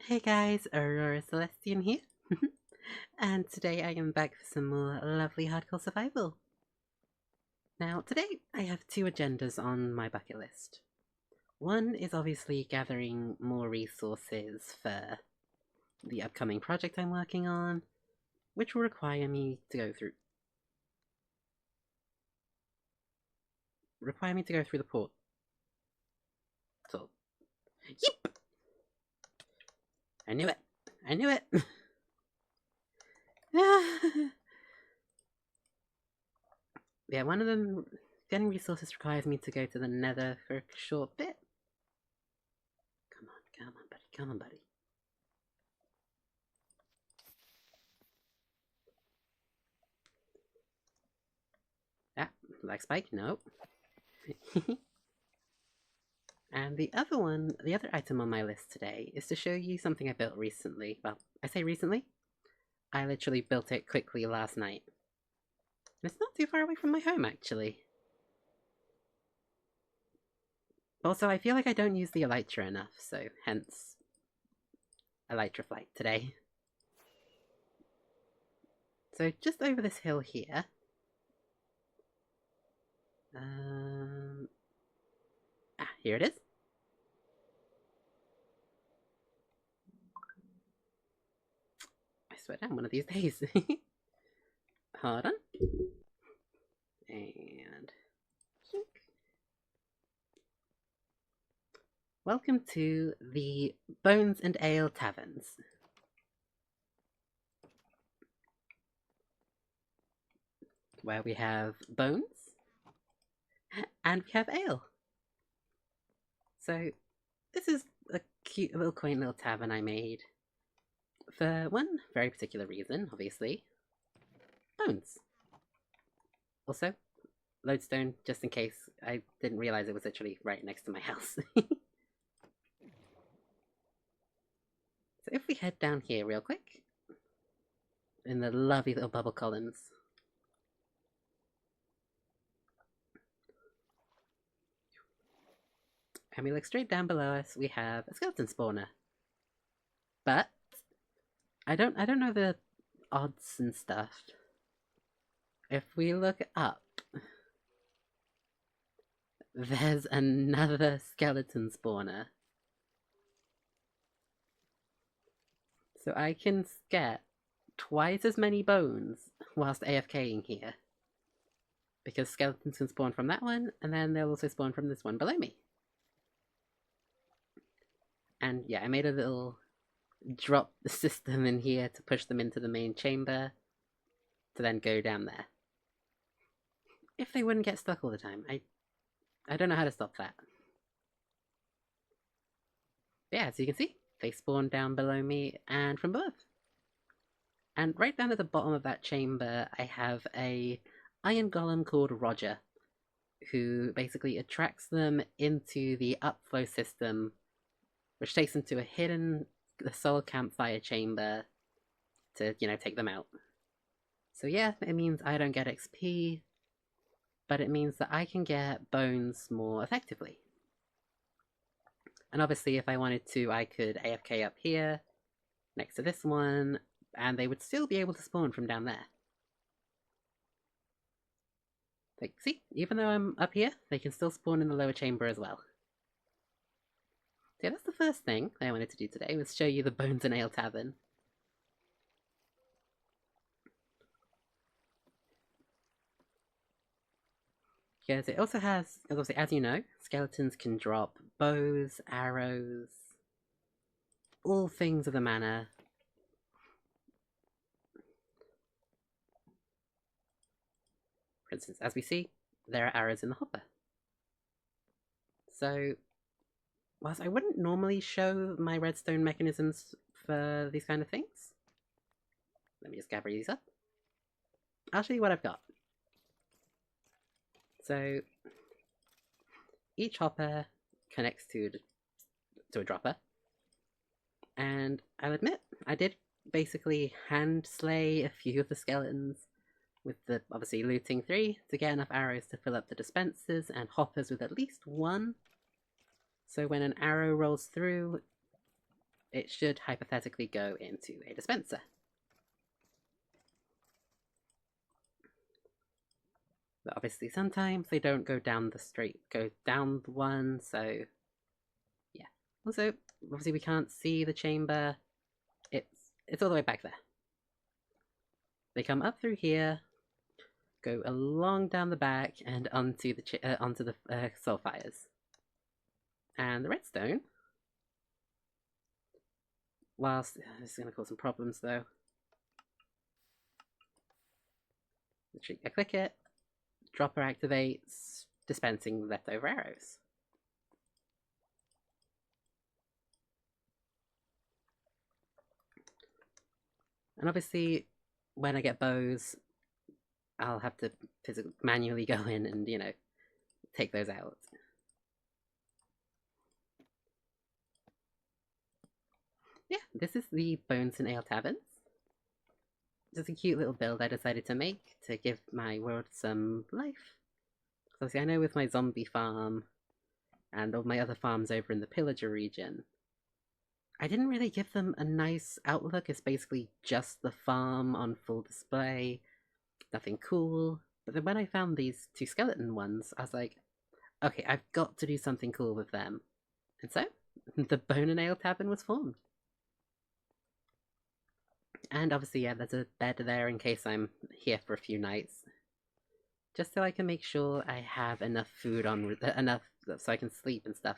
Hey guys, Aurora Celestian here, and today I am back for some more lovely hardcore survival. Now, today I have two agendas on my bucket list. One is obviously gathering more resources for the upcoming project I'm working on, which will require me to go through the portal. Yep! I knew it! I knew it! Yeah, one of them, getting resources requires me to go to the nether for a short bit. Come on, buddy, come on, buddy. Ah, like spike? No. And the other item on my list today is to show you something I built recently. Well, I say recently. I literally built it quickly last night. And it's not too far away from my home, actually. Also, I feel like I don't use the elytra enough, so hence elytra flight today. So just over this hill here. Here it is. I swear down one of these days. Hold on. And welcome to the Bones and Ale Taverns. Where we have bones and we have ale. So this is a cute little quaint little tavern I made for one very particular reason, obviously. Bones. Also, lodestone, just in case I didn't realize it was literally right next to my house. So if we head down here real quick, in the lovely little bubble columns. And we look straight down below us, we have a skeleton spawner. But I don't know the odds and stuff. If we look up, there's another skeleton spawner. So I can get twice as many bones whilst AFKing here. Because skeletons can spawn from that one, and then they'll also spawn from this one below me. And yeah, I made a little drop system in here to push them into the main chamber to then go down there. If they wouldn't get stuck all the time, I don't know how to stop that. But yeah, as you can see, they spawn down below me and from above. And right down at the bottom of that chamber, I have a iron golem called Roger, who basically attracts them into the upflow system, which takes them to a hidden soul campfire chamber to, take them out. So yeah, it means I don't get XP, but it means that I can get bones more effectively. And obviously, if I wanted to, I could AFK up here, next to this one, and they would still be able to spawn from down there. Like, see, even though I'm up here, they can still spawn in the lower chamber as well. So yeah, that's the first thing I wanted to do today, was show you the Bones and Ale Tavern. Because it also has, obviously, as you know, skeletons can drop bows, arrows, all things of the manner. For instance, as we see, there are arrows in the hopper. So, whilst I wouldn't normally show my redstone mechanisms for these kind of things, let me just gather these up. I'll show you what I've got. So, each hopper connects to a dropper, and I'll admit, I did basically hand slay a few of the skeletons with the, obviously, looting 3 to get enough arrows to fill up the dispensers, and hoppers with at least 1. So when an arrow rolls through, it should hypothetically go into a dispenser. But obviously sometimes they don't go down the straight, go down the one, so yeah. Also, obviously we can't see the chamber. It's all the way back there. They come up through here, go along down the back and onto the soul fires. And the redstone, whilst this is going to cause some problems though. I click it, dropper activates, dispensing leftover arrows. And obviously, when I get bows, I'll have to manually go in and, take those out. Yeah, this is the Bones and Ale Taverns. Just a cute little build I decided to make to give my world some life. Obviously, I know with my zombie farm and all my other farms over in the Pillager region, I didn't really give them a nice outlook. It's basically just the farm on full display, nothing cool. But then when I found these two skeleton ones, I was like, okay, I've got to do something cool with them. And so, the Bone and Ale Tavern was formed. And obviously, yeah, there's a bed there in case I'm here for a few nights. Just so I can make sure I have enough food enough so I can sleep and stuff.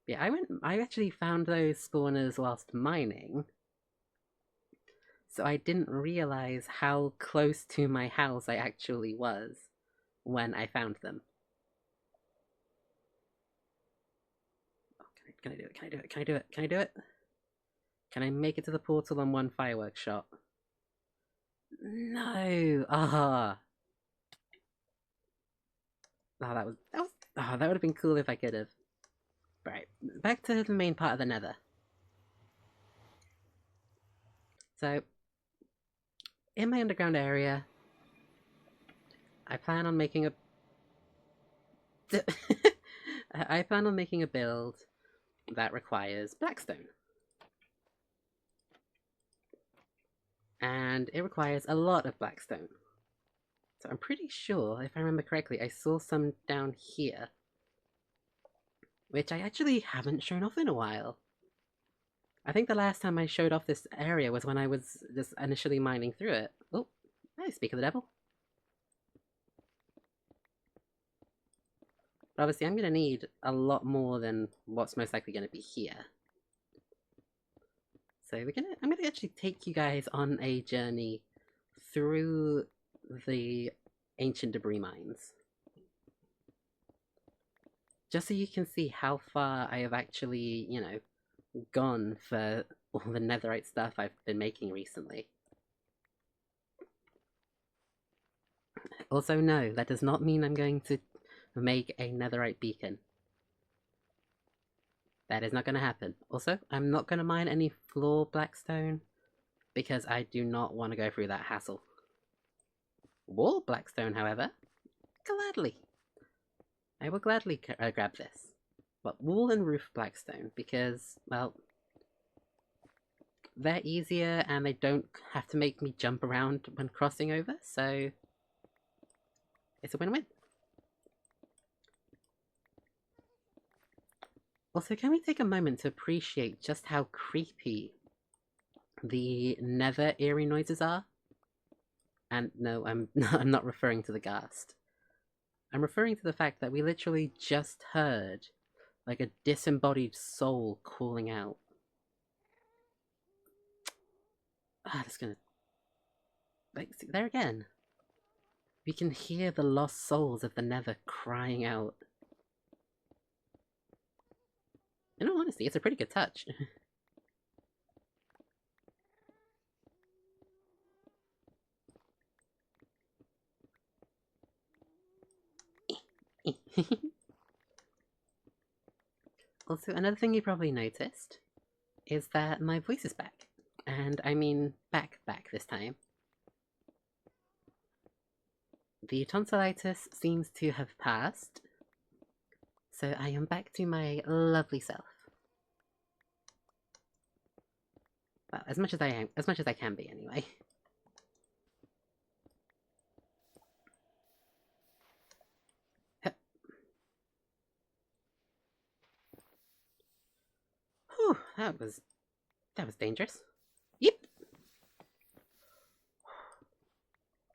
Yeah, I actually found those spawners whilst mining. So I didn't realize how close to my house I actually was when I found them. Oh, can I do it? Can I do it? Can I do it? Can I do it? Can I make it to the portal on one fireworks shot? No! Ah! Oh, that would have been cool if I could have. Right, back to the main part of the nether. So, in my underground area, I plan on making a... I plan on making a build that requires blackstone. And it requires a lot of blackstone. So I'm pretty sure, if I remember correctly, I saw some down here, which I actually haven't shown off in a while. I think the last time I showed off this area was when I was just initially mining through it. Oh, hey, speak of the devil. But obviously I'm going to need a lot more than what's most likely going to be here. So I'm going to actually take you guys on a journey through the ancient debris mines. Just so you can see how far I have actually, gone for all the netherite stuff I've been making recently. Also, no, that does not mean I'm going to make a netherite beacon. That is not going to happen. Also, I'm not going to mine any floor blackstone because I do not want to go through that hassle. Wall blackstone, however, gladly. I will gladly grab this. But wall and roof blackstone because, well, they're easier and they don't have to make me jump around when crossing over, so it's a win-win. Also, can we take a moment to appreciate just how creepy the nether eerie noises are? And no, I'm not referring to the ghast. I'm referring to the fact that we literally just heard like a disembodied soul calling out. Ah, that's gonna... Like, see, there again. We can hear the lost souls of the nether crying out. In all honesty, it's a pretty good touch. Also, another thing you probably noticed is that my voice is back. And I mean back this time. The tonsillitis seems to have passed, So I am back to my lovely self. Well, as much as I am, as much as I can be, anyway. Whew, that was dangerous. Yep.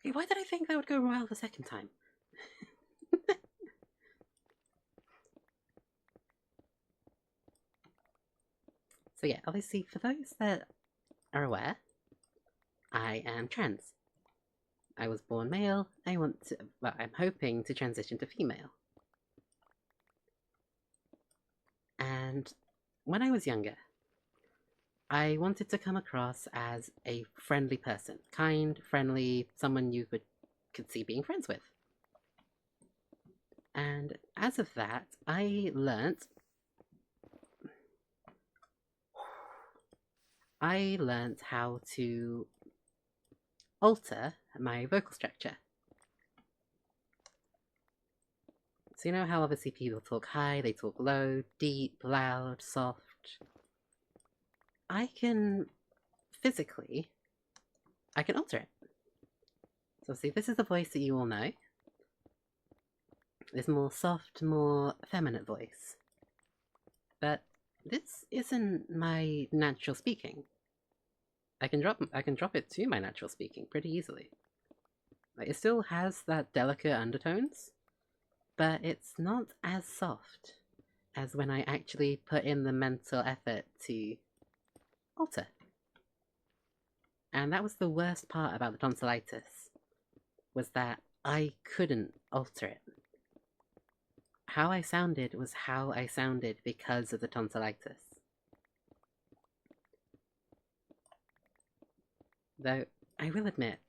Okay, why did I think that would go well the second time? So yeah, obviously, for those that are aware, I am trans. I was born male. I'm hoping to transition to female. And when I was younger, I wanted to come across as a friendly person, kind, friendly, someone you could see being friends with. And as of that, I learnt how to alter my vocal structure. So you know how obviously people talk high, they talk low, deep, loud, soft. I can physically, I can alter it. So see, this is the voice that you all know. This more soft, more feminine voice. But this isn't my natural speaking. I can drop it to my natural speaking pretty easily. Like, it still has that delicate undertones, but it's not as soft as when I actually put in the mental effort to alter. And that was the worst part about the tonsillitis, was that I couldn't alter it. How I sounded was how I sounded because of the tonsillitis. Though, I will admit,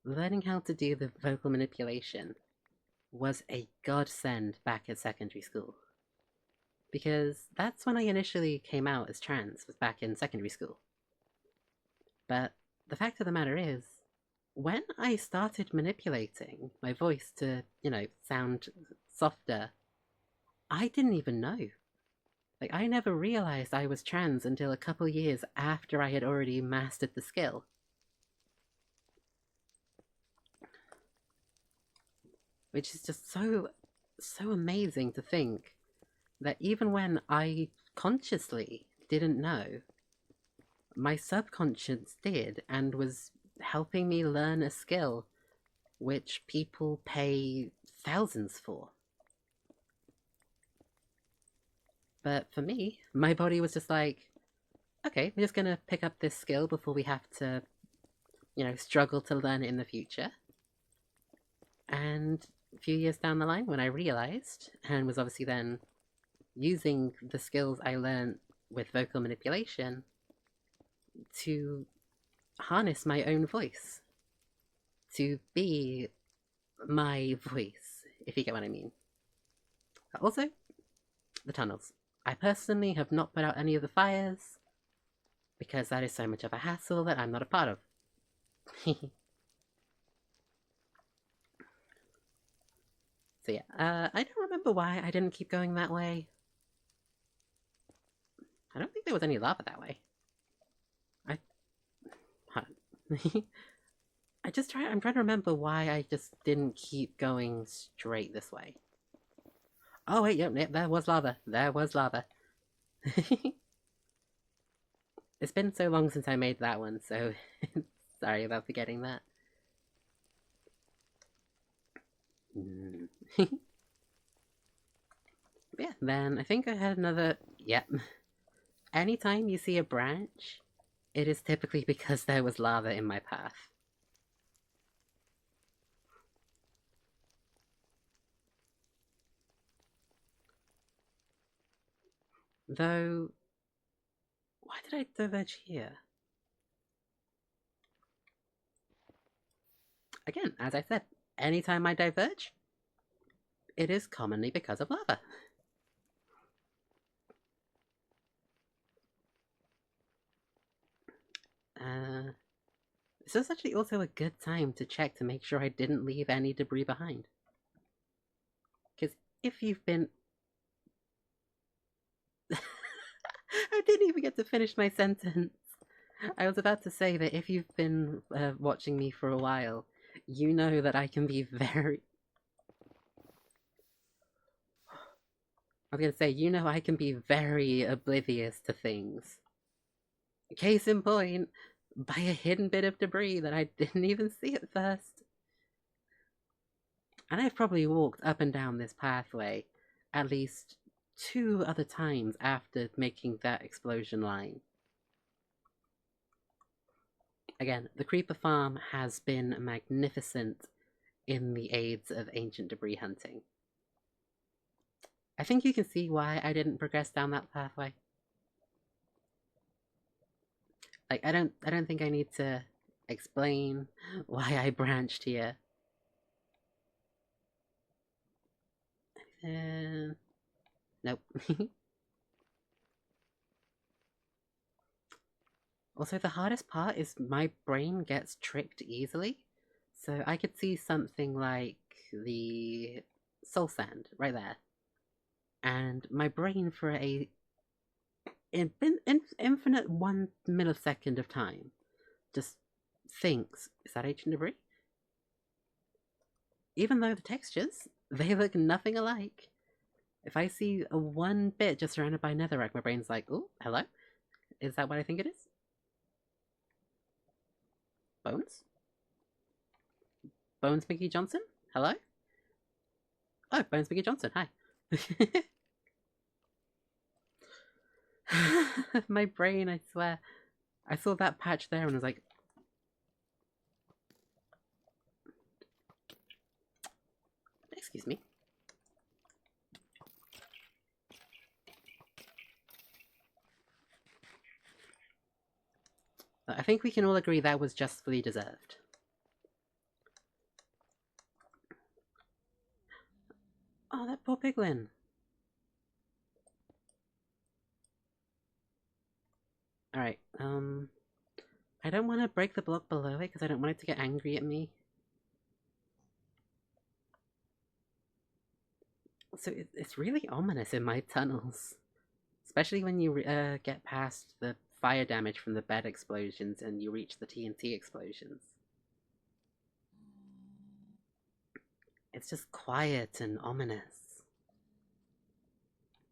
learning how to do the vocal manipulation was a godsend back at secondary school. Because that's when I initially came out as trans, was back in secondary school. But the fact of the matter is, when I started manipulating my voice to, sound softer, I didn't even know. Like, I never realized I was trans until a couple years after I had already mastered the skill. Which is just so amazing to think that even when I consciously didn't know, my subconscious did and was helping me learn a skill which people pay thousands for. But for me, my body was just like, okay, we're just gonna pick up this skill before we have to, struggle to learn it in the future. And a few years down the line, when I realized, and was obviously then using the skills I learned with vocal manipulation to harness my own voice, to be my voice, if you get what I mean. Also, the tunnels. I personally have not put out any of the fires because that is so much of a hassle that I'm not a part of. So yeah, I don't remember why I didn't keep going that way. I don't think there was any lava that way. I'm trying to remember why I just didn't keep going straight this way. Oh wait, yep, there was lava. There was lava. It's been so long since I made that one, so sorry about forgetting that. Yeah, then I think I had another. Yep. Anytime you see a branch, it is typically because there was lava in my path. Though, why did I diverge here? Again, as I said, anytime I diverge, it is commonly because of lava. Uh, this is actually also a good time to check to make sure I didn't leave any debris behind. Because if you've been didn't even get to finish my sentence. I was about to say that if you've been watching me for a while, you know that I can be very. I was gonna say, you know, I can be very oblivious to things. Case in point, by a hidden bit of debris that I didn't even see at first. And I've probably walked up and down this pathway at least 2 other times after making that explosion line. Again, the Creeper Farm has been magnificent in the aids of ancient debris hunting. I think you can see why I didn't progress down that pathway. Like, I don't think I need to explain why I branched here. Nope. Also, the hardest part is my brain gets tricked easily. So I could see something like the soul sand right there. And my brain, for a infinite 1 millisecond of time, just thinks, is that ancient debris? Even though the textures, they look nothing alike. If I see a one bit just surrounded by netherrack, my brain's like, oh, hello? Is that what I think it is? Bones? Bones Mickey Johnson? Hello? Oh, Bones Mickey Johnson, hi. My brain, I swear. I saw that patch there and was like, excuse me. I think we can all agree that was justly deserved. Oh, that poor piglin. Alright, I don't want to break the block below it because I don't want it to get angry at me. So it's really ominous in my tunnels. Especially when you get past the fire damage from the bed explosions and you reach the TNT explosions. It's just quiet and ominous.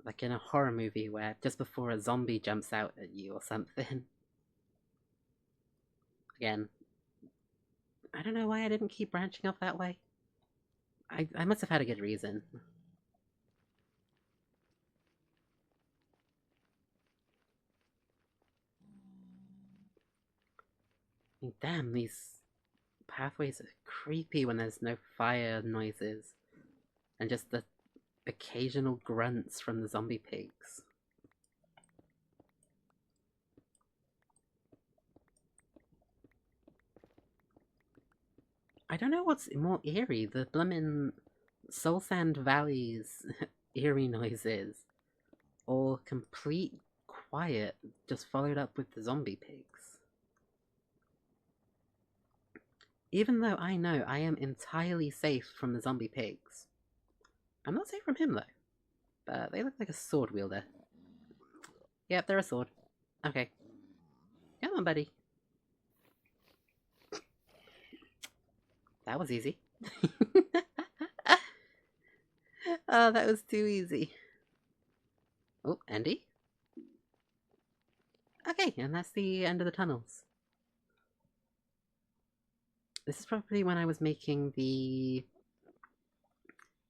Like in a horror movie where just before a zombie jumps out at you or something. Again, I don't know why I didn't keep branching off that way. I must have had a good reason. I mean, damn, these pathways are creepy when there's no fire noises. And just the occasional grunts from the zombie pigs. I don't know what's more eerie, the bloomin' Soul Sand Valley's eerie noises, or complete quiet just followed up with the zombie pigs. Even though I know I am entirely safe from the zombie pigs. I'm not safe from him though, but they look like a sword wielder. Yep, they're a sword. Okay. Come on, buddy. That was easy. Oh, that was too easy. Oh, Andy? Okay, and that's the end of the tunnels. This is probably when I was making the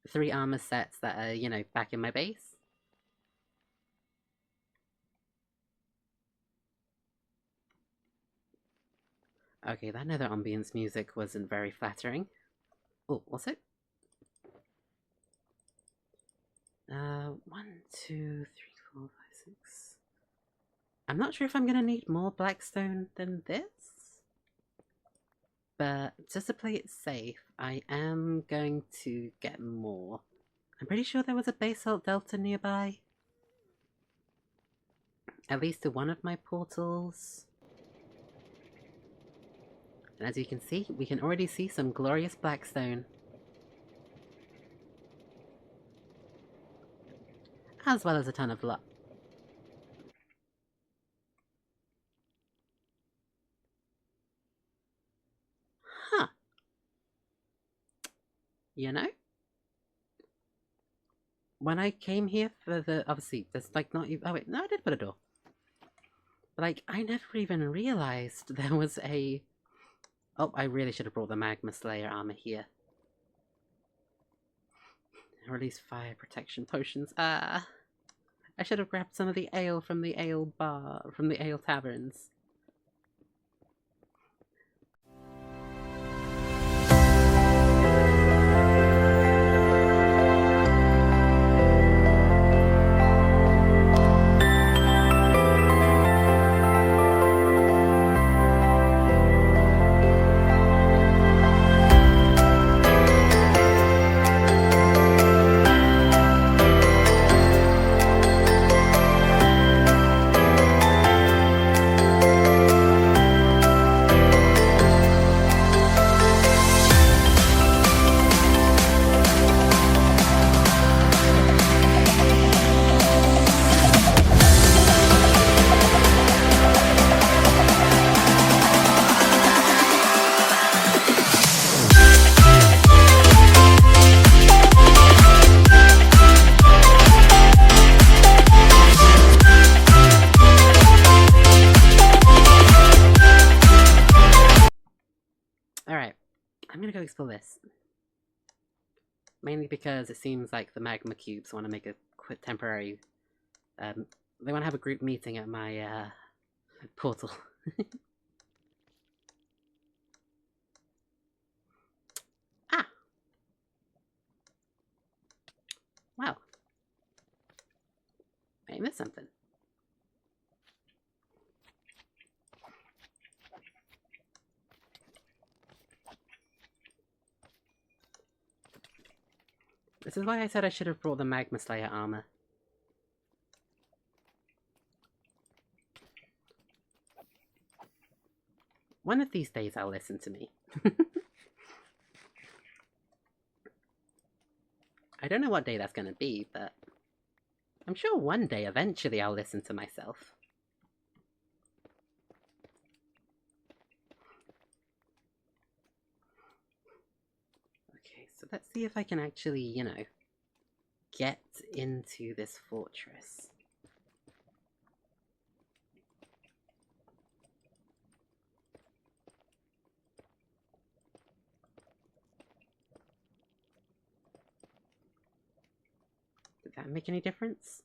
3 armor sets that are, you know, back in my base. Okay, that nether ambience music wasn't very flattering. Oh, what's it? 1, 2, 3, 4, 5, 6. I'm not sure if I'm gonna need more blackstone than this. But just to play it safe, I am going to get more. I'm pretty sure there was a basalt delta nearby. At least to one of my portals. And as you can see, we can already see some glorious blackstone. As well as a ton of luck. You know? When I came here for the... Obviously, there's like not even... Oh wait, no, I did put a door. But like, I never even realized there was a... Oh, I really should have brought the Magma Slayer armor here. Release fire protection potions. Ah! I should have grabbed some of the ale from the ale bar... from the ale taverns. Alright, I'm gonna go explore this. Mainly because it seems like the magma cubes want to make a quick temporary... they want to have a group meeting at my, portal. Ah! Wow. I missed something. This is why I said I should have brought the Magma Slayer armor. One of these days I'll listen to me. I don't know what day that's gonna be, but I'm sure one day eventually I'll listen to myself. Okay, so let's see if I can actually, you know, get into this fortress. Did that make any difference?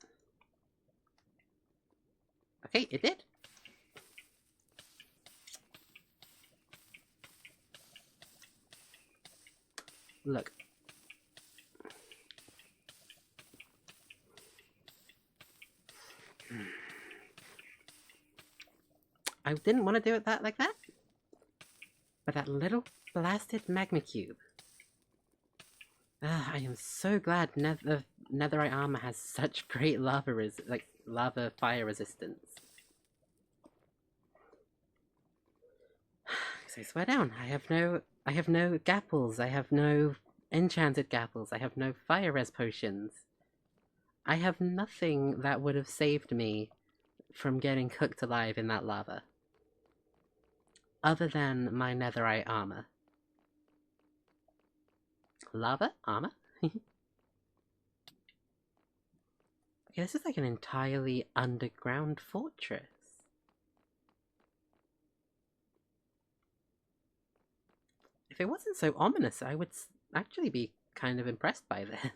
Okay, it did. Look. I didn't want to do it like that. But that little blasted magma cube. I am so glad netherite armor has such great lava fire resistance. So swear down, I have no gapples, I have no enchanted gapples, I have no fire res potions. I have nothing that would have saved me from getting cooked alive in that lava. Other than my netherite armor. Lava? Armor? Okay, this is like an entirely underground fortress. If it wasn't so ominous, I would actually be kind of impressed by this.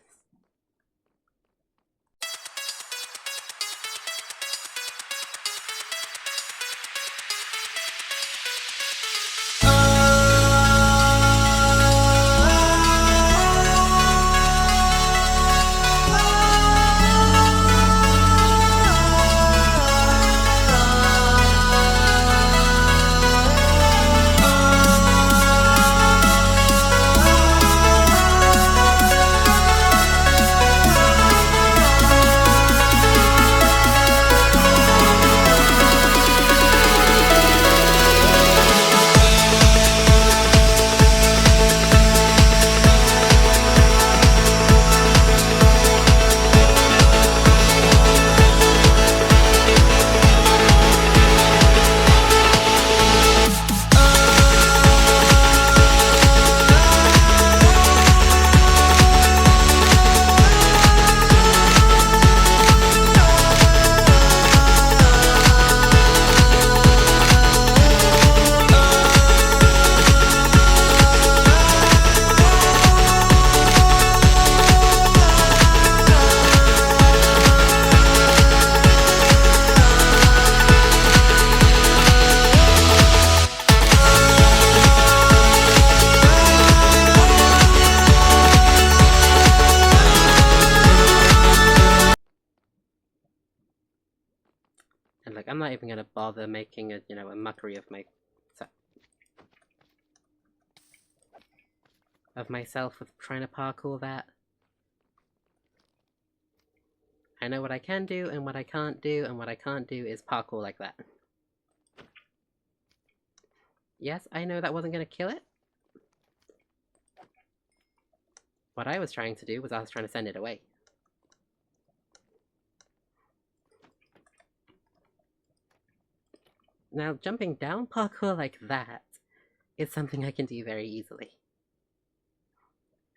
And like, I'm not even gonna bother making a, you know, a mockery of myself with trying to parkour that. I know what I can do and what I can't do, and what I can't do is parkour like that. Yes, I know that wasn't gonna kill it. What I was trying to do was I was trying to send it away. Now, jumping down parkour like that is something I can do very easily.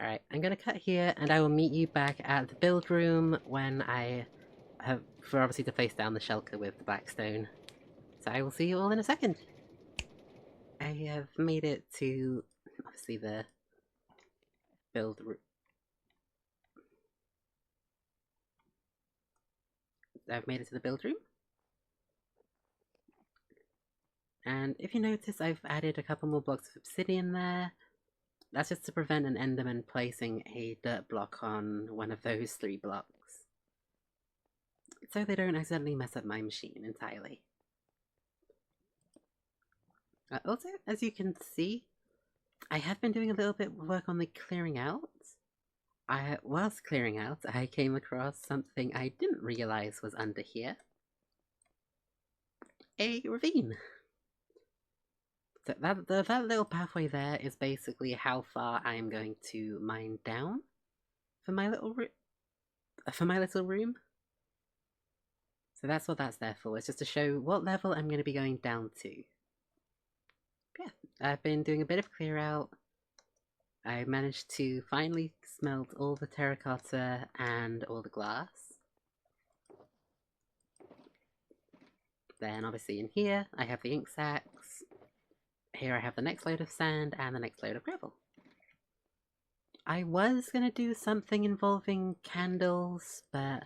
Alright, I'm gonna cut here, and I will meet you back at the build room when I have, for obviously to place down the shulker with the blackstone. So I will see you all in a second. I have made it to, obviously, the build room. I've made it to the build room. And if you notice, I've added a couple more blocks of obsidian there. That's just to prevent an enderman placing a dirt block on one of those 3 blocks. So they don't accidentally mess up my machine entirely. Also, as you can see, I have been doing a little bit of work on the clearing out. Whilst clearing out, I came across something I didn't realize was under here. A ravine. So that little pathway there is basically how far I'm going to mine down for my little room. So that's what that's there for. It's just to show what level I'm going to be going down to. Yeah, I've been doing a bit of clear out. I managed to finally smelt all the terracotta and all the glass. Then obviously in here I have the ink sacks. Here I have the next load of sand and the next load of gravel. I was going to do something involving candles, but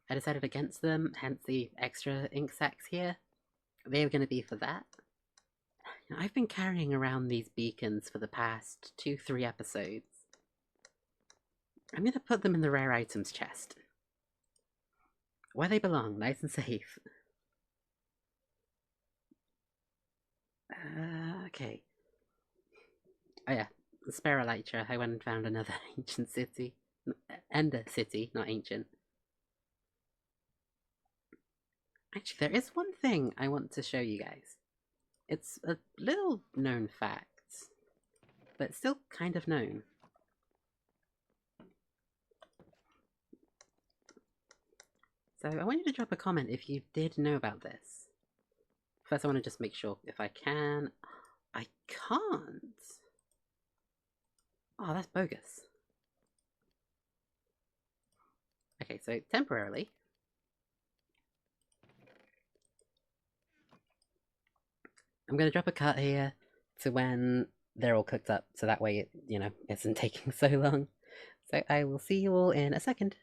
I decided against them, hence the extra ink sacks here. They were going to be for that. I've been carrying around these beacons for the past 2-3 episodes. I'm going to put them in the rare items chest. Where they belong, nice and safe. Okay. Oh yeah, the spare elytra. I went and found another ancient city. Ender city, not ancient. Actually, there is one thing I want to show you guys. It's a little known fact, but still kind of known. So I want you to drop a comment if you did know about this. First, I want to just make sure if I can. I can't. Oh, that's bogus. Okay, so temporarily, I'm going to drop a cut here to when they're all cooked up, so that way it, you know, isn't taking so long. So I will see you all in a second.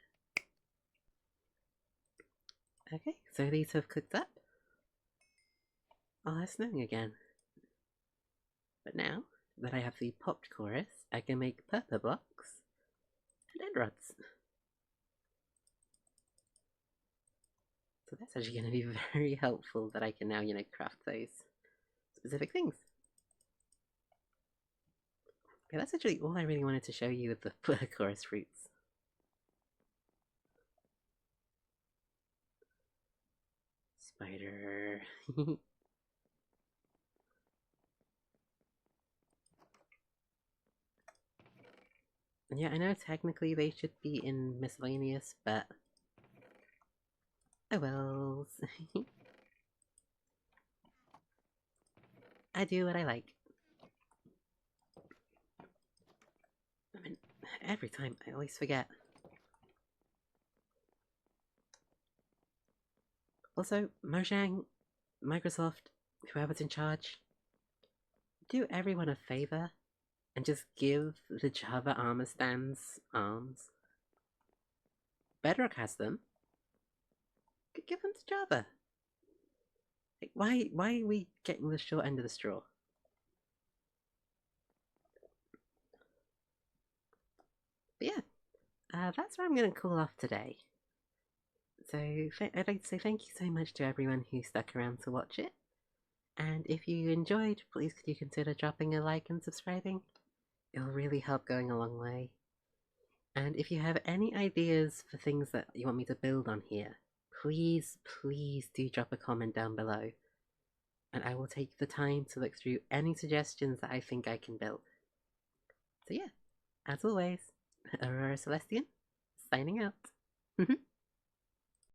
Okay, so these have cooked up. Oh, it's snowing again. But now that I have the popped chorus, I can make purple blocks and end rods. So that's actually going to be very helpful that I can now, you know, craft those specific things. Okay, that's actually all I really wanted to show you with the chorus fruits. Spider. Yeah, I know technically they should be in miscellaneous, but oh well. I do what I like. I mean, every time I always forget. Also, Mojang, Microsoft, whoever's in charge, do everyone a favor and just give the Java armor stands arms. Bedrock has them. Give them to Java. Like, why are we getting the short end of the straw? But yeah, that's where I'm going to cool off today. So I'd like to say thank you so much to everyone who stuck around to watch it. And if you enjoyed, please could you consider dropping a like and subscribing? It'll really help going a long way. And if you have any ideas for things that you want me to build on here, please do drop a comment down below. And I will take the time to look through any suggestions that I think I can build. So yeah, as always, Aurora Celestian, signing out.